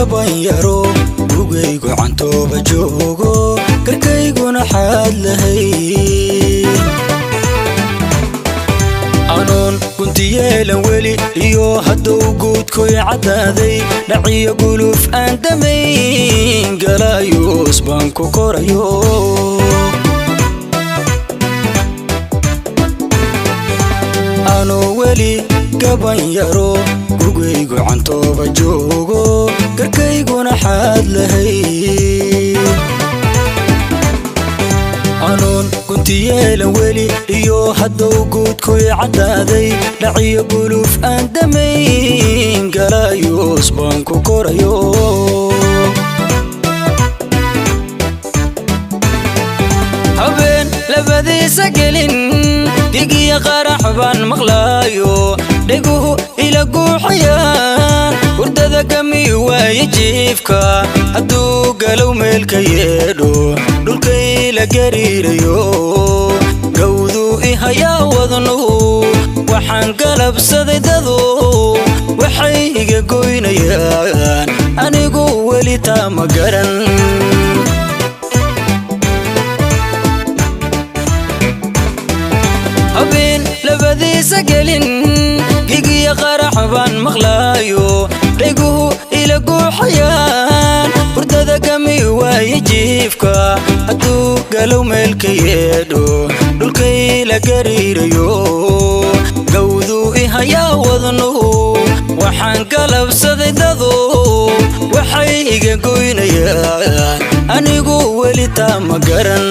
gaban yaro gugaygu cantooba joogo karkayguna xaad lahay anoon kunti yeelan weli iyo hadduu guudkoy caddaaday dhaciyo guluf aan damayn galaayuus baan ku korayo anoo weli gaban yaro gugaygu cantooba joogo karkayguna xaad lahay anoon kunti yeelan weli iyo hadduu guudkoy caddaaday dhaciyo guluf aan damayn galaayuus baan ku korayo habeen labadiisa gelin digiya qarax baan maqlaayo dheguhu ila guuxayaan hurdada gami waaye jiifka hadduu galow meelka yeedho dhulkay la gariirayo gawduu i hayaa wadnuhu waxaan galabsaday dadu waxay iga goynayaan anigu weli taa ma garan habeen labadiisa gelin gigiya qarax baan maqlaayo dheguhu ila guuxayaan hurdada gami waaye jiifka hadduu galow meelka yeedho dhulkay la gariirayo gawduu i hayaa wadnuhu waxaan galabsaday dadu waxay iga goynayaan anigu weli taa ma garan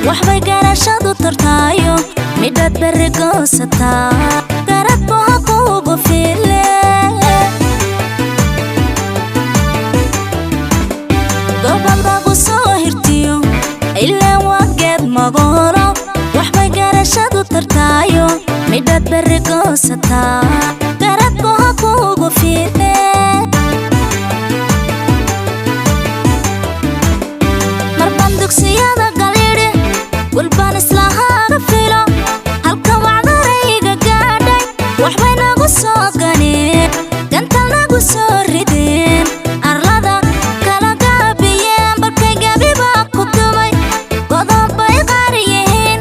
waxbay garashadu tartaayo midad barigoosataa garad boha kuugu file gobol lagu soo hirtiyo ilaa wageed magoolo waxbay garashadu tartaayo midad barigoosataa garad boha kuugu file marban dugsiyada والبان إسلاها فيلو هالكا وعذريقا قادي وحبي ناقو سوقاني قنتا ناقو سوردين أرلادا كالا قابيين بركي قابي باقو دومي قضان باي غاريين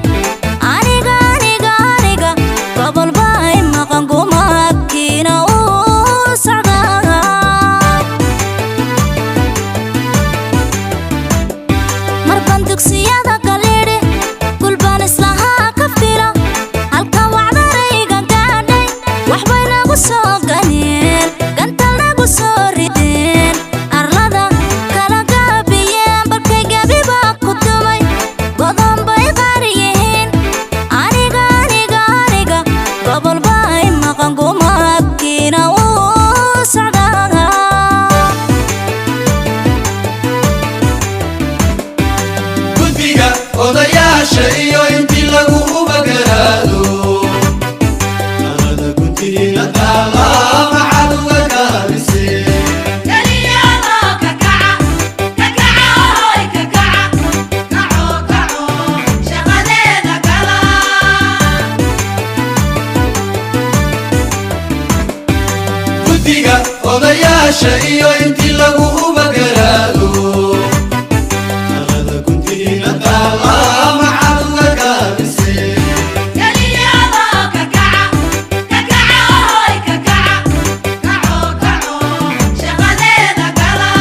آنيقا آنيقا آنيقا قبل باي مقنقو ماكينا وسعدا مربان دوكسيادا قليري شيء انت له بقراله هذا كنت نطالع مع الكابسي قال لي عضاك كعا كعا هاي كعا كعو كعو شغلنا كلا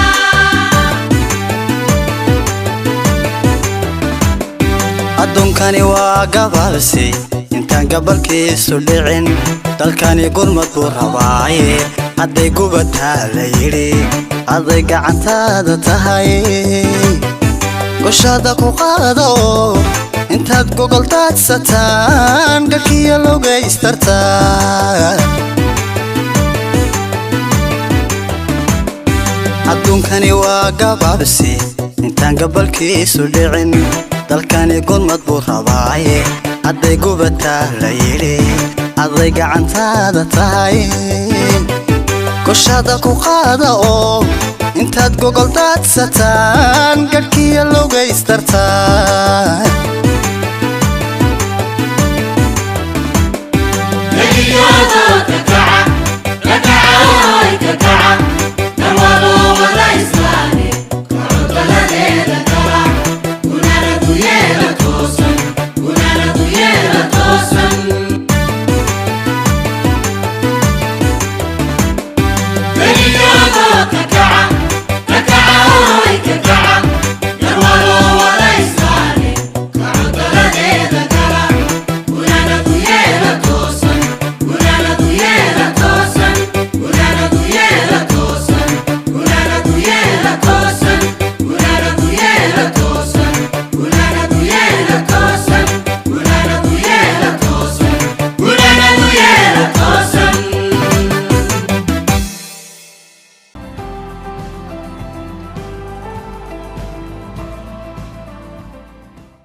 adduunkani waa gabalsi intaan gabalkiisu dhicin dalkani gurmad buu rabaaye hadday gubataa la yidhi hadday gacantaada tahay goshada ku qaado intaad gogol daadsataan galkiya logaystartaan adduunkani waa gabalsi intaan gabalkiisu dhicin dalkani gurmad buu rabaaye hadday gubataa la yidhi hadday gacantaada tahay goshada ku qaada oo intaad gogol daadsataan galkiya logaystartaan Geliyaada ka kaca